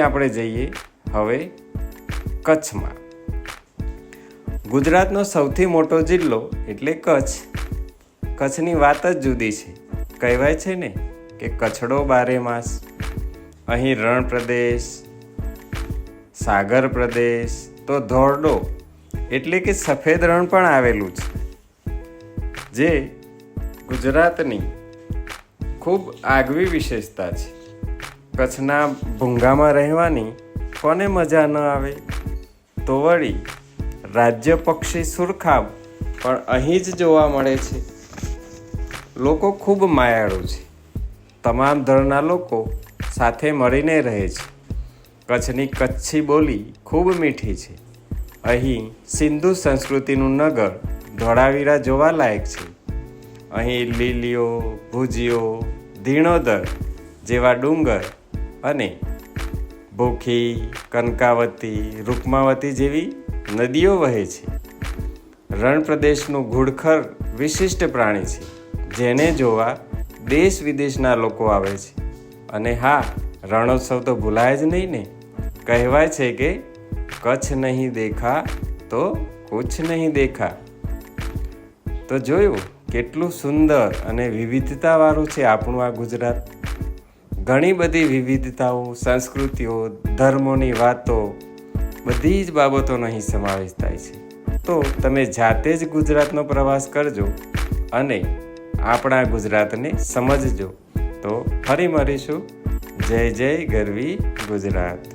આપણે જઈએ હવે કચ્છમાં. ગુજરાતનો સૌથી મોટો જિલ્લો એટલે કચ્છ. કચ્છની વાત જ જુદી છે. કહેવાય છે ને કે કચ્છડો બારે માસ. અહીં રણ પ્રદેશ, સાગર પ્રદેશ તો ધોરડો એટલે કે સફેદ રણ પણ આવેલું છે, જે ગુજરાતની ખૂબ આગવી વિશેષતા છે. કચ્છના ભૂંગામાં રહેવાની કોને મજા ન આવે? તો વળી રાજ્ય પક્ષી સુરખાબ પણ અહીં જ જોવા મળે છે. લોકો ખૂબ માયાળુ છે. તમામ ધર્મના લોકો સાથે મળીને રહે છે. કચ્છની કચ્છી બોલી ખૂબ મીઠી છે. અહીં સિંધુ સંસ્કૃતિનું નગર ધોળાવીરા જોવાલાયક છે. અહીં લીલીઓ, ભુજીઓ, ધીણોદર જેવા ડુંગર અને ભૂખી, કનકાવતી, રૂકમાવતી જેવી નદીઓ વહે છે. રણ પ્રદેશનું ઘુડખર વિશિષ્ટ પ્રાણી છે, જેને જોવા દેશ વિદેશના લોકો આવે છે. અને હા, રણોત્સવ તો ભૂલાય જ નહીં ને. કહેવાય છે કે કચ્છ નહીં દેખા તો કુછ નહીં દેખા. તો જોયું કેટલું સુંદર અને વિવિધતાવાળું છે આપણું આ ગુજરાત. ઘણી બધી વિવિધતાઓ, સંસ્કૃતિઓ, ધર્મોની વાતો, બધી જ બાબતોનો અહીં સમાવેશ થાય છે. તો તમે જાતે જ ગુજરાતનો પ્રવાસ કરજો અને આપણા ગુજરાતને સમજજો. તો ફરી મળીશું. જય જય ગરવી ગુજરાત.